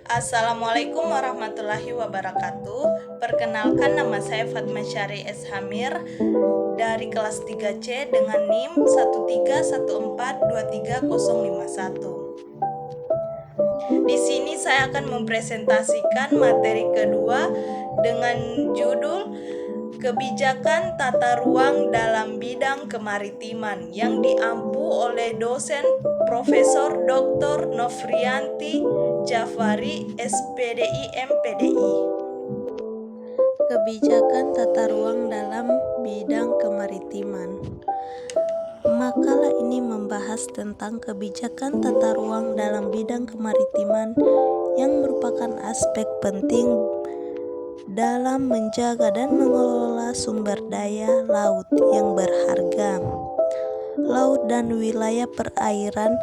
Assalamualaikum warahmatullahi wabarakatuh. Perkenalkan, nama saya Fatma Syari S. Hamir dari kelas 3C dengan NIM 131423051. Di sini saya akan mempresentasikan materi kedua dengan judul Kebijakan Tata Ruang dalam Bidang Kemaritiman yang diampu oleh dosen Profesor Dr. Nofrianti Jafari, SPDI MPDI. Kebijakan tata ruang dalam bidang kemaritiman. Makalah ini membahas tentang kebijakan tata ruang dalam bidang kemaritiman yang merupakan aspek penting dalam menjaga dan mengelola sumber daya laut yang berharga. Laut dan wilayah perairan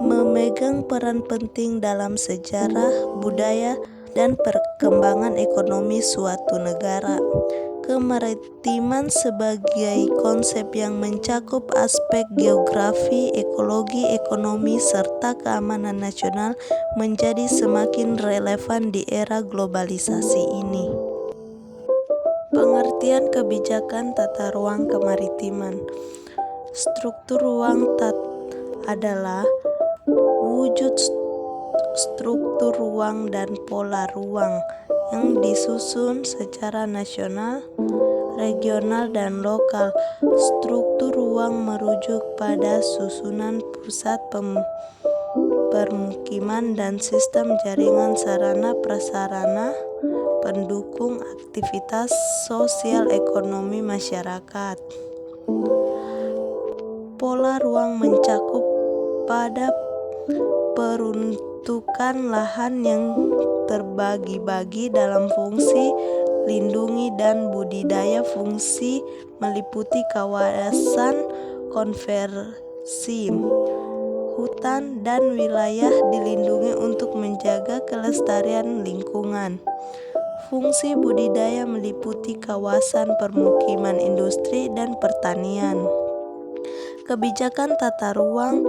memegang peran penting dalam sejarah, budaya, dan perkembangan ekonomi suatu negara. Kemaritiman sebagai konsep yang mencakup aspek geografi, ekologi, ekonomi, serta keamanan nasional menjadi semakin relevan di era globalisasi ini. Pengertian kebijakan tata ruang kemaritiman. Struktur ruang adalah wujud struktur ruang dan pola ruang yang disusun secara nasional, regional, dan lokal. Struktur ruang merujuk pada susunan pusat permukiman dan sistem jaringan sarana prasarana pendukung aktivitas sosial ekonomi masyarakat. Pola ruang mencakup pada peruntukan lahan yang terbagi-bagi dalam fungsi lindungi dan budidaya. Fungsi meliputi kawasan konversi, hutan, dan wilayah dilindungi untuk menjaga kelestarian lingkungan. Fungsi budidaya meliputi kawasan permukiman industri dan pertanian. Kebijakan tata ruang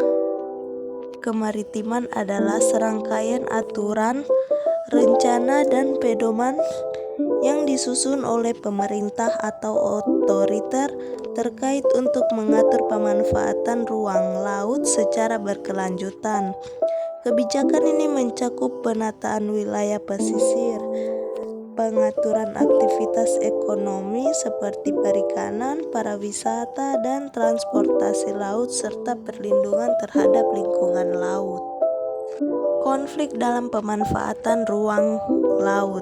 kemaritiman adalah serangkaian aturan, rencana, dan pedoman yang disusun oleh pemerintah atau otoriter terkait untuk mengatur pemanfaatan ruang laut secara berkelanjutan. Kebijakan ini mencakup penataan wilayah pesisir, pengaturan aktivitas ekonomi seperti perikanan, pariwisata, dan transportasi laut, serta perlindungan terhadap lingkungan laut. Konflik dalam pemanfaatan ruang laut.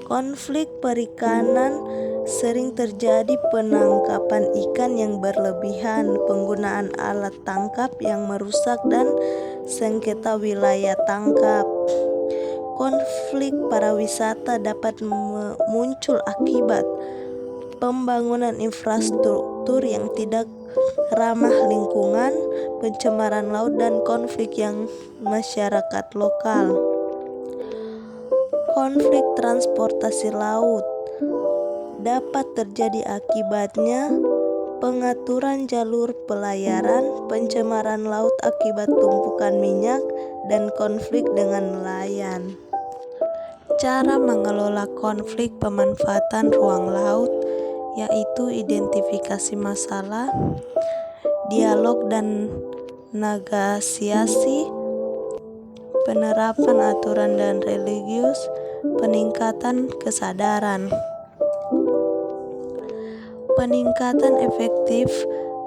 Konflik perikanan sering terjadi. Penangkapan ikan yang berlebihan, penggunaan alat tangkap yang merusak, dan sengketa wilayah tangkap. Konflik pariwisata dapat muncul akibat pembangunan infrastruktur yang tidak ramah lingkungan, pencemaran laut, dan konflik yang masyarakat lokal. Konflik transportasi laut dapat terjadi akibatnya pengaturan jalur pelayaran, pencemaran laut akibat tumpukan minyak, dan konflik dengan nelayan. Cara mengelola konflik pemanfaatan ruang laut yaitu identifikasi masalah, dialog dan negosiasi, penerapan aturan dan religius, peningkatan kesadaran. Peningkatan efektif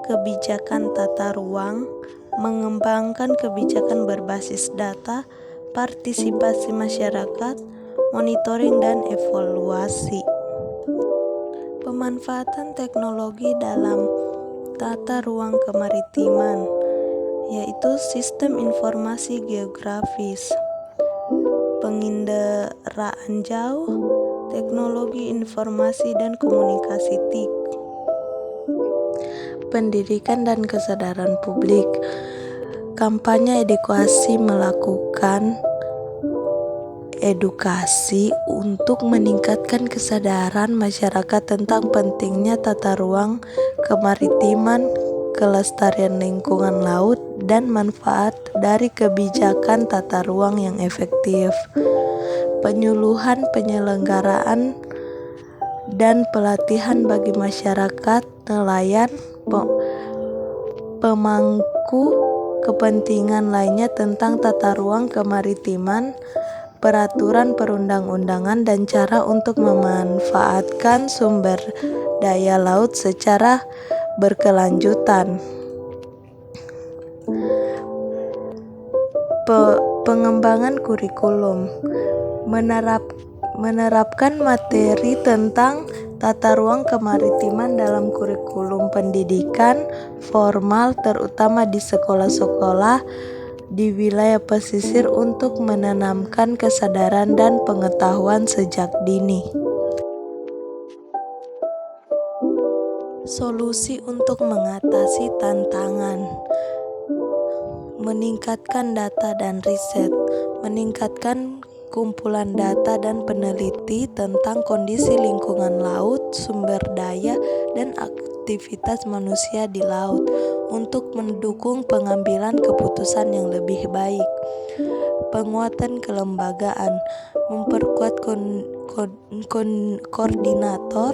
kebijakan tata ruang, mengembangkan kebijakan berbasis data, partisipasi masyarakat, monitoring, dan evaluasi. Pemanfaatan teknologi dalam tata ruang kemaritiman, yaitu sistem informasi geografis, penginderaan jauh, teknologi informasi dan komunikasi TIK. Pendidikan dan kesadaran publik. Kampanye edukasi melakukan edukasi untuk meningkatkan kesadaran masyarakat tentang pentingnya tata ruang kemaritiman, kelestarian lingkungan laut, dan manfaat dari kebijakan tata ruang yang efektif. Penyuluhan, penyelenggaraan, dan pelatihan bagi masyarakat, nelayan, pemangku kepentingan lainnya tentang tata ruang kemaritiman, peraturan perundang-undangan, dan cara untuk memanfaatkan sumber daya laut secara berkelanjutan. Pengembangan kurikulum menerapkan materi tentang tata ruang kemaritiman dalam kurikulum pendidikan formal, terutama di sekolah-sekolah di wilayah pesisir untuk menanamkan kesadaran dan pengetahuan sejak dini. Solusi untuk mengatasi tantangan: meningkatkan data dan riset, meningkatkan kumpulan data dan peneliti tentang kondisi lingkungan laut, sumber daya, dan aktivitas manusia di laut untuk mendukung pengambilan keputusan yang lebih baik. Penguatan kelembagaan, memperkuat koordinator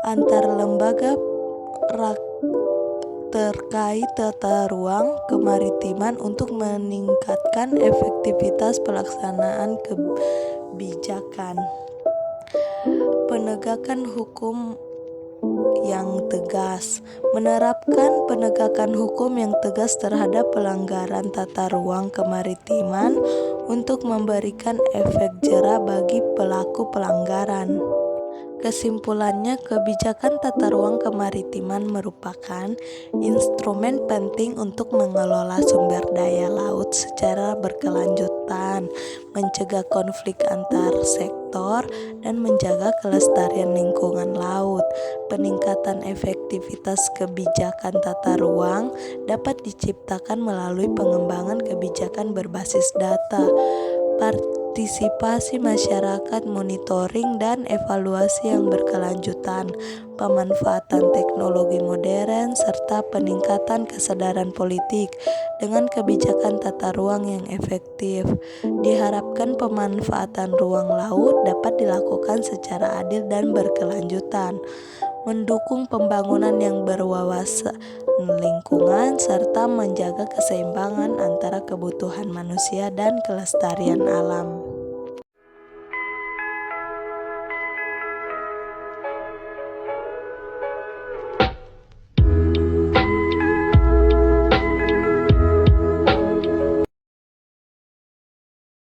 antar lembaga terkait tata ruang kemaritiman untuk meningkatkan efektivitas pelaksanaan kebijakan. Penegakan hukum yang tegas, menerapkan penegakan hukum yang tegas terhadap pelanggaran tata ruang kemaritiman untuk memberikan efek jera bagi pelaku pelanggaran. Kesimpulannya, kebijakan tata ruang kemaritiman merupakan instrumen penting untuk mengelola sumber daya laut secara berkelanjutan, mencegah konflik antar sektor, dan menjaga kelestarian lingkungan laut. Peningkatan efektivitas kebijakan tata ruang dapat diciptakan melalui pengembangan kebijakan berbasis data, partisipasi masyarakat, monitoring dan evaluasi yang berkelanjutan, pemanfaatan teknologi modern, serta peningkatan kesadaran politik. Dengan kebijakan tata ruang yang efektif, diharapkan pemanfaatan ruang laut dapat dilakukan secara adil dan berkelanjutan, mendukung pembangunan yang berwawasan lingkungan, serta menjaga keseimbangan antara kebutuhan manusia dan kelestarian alam.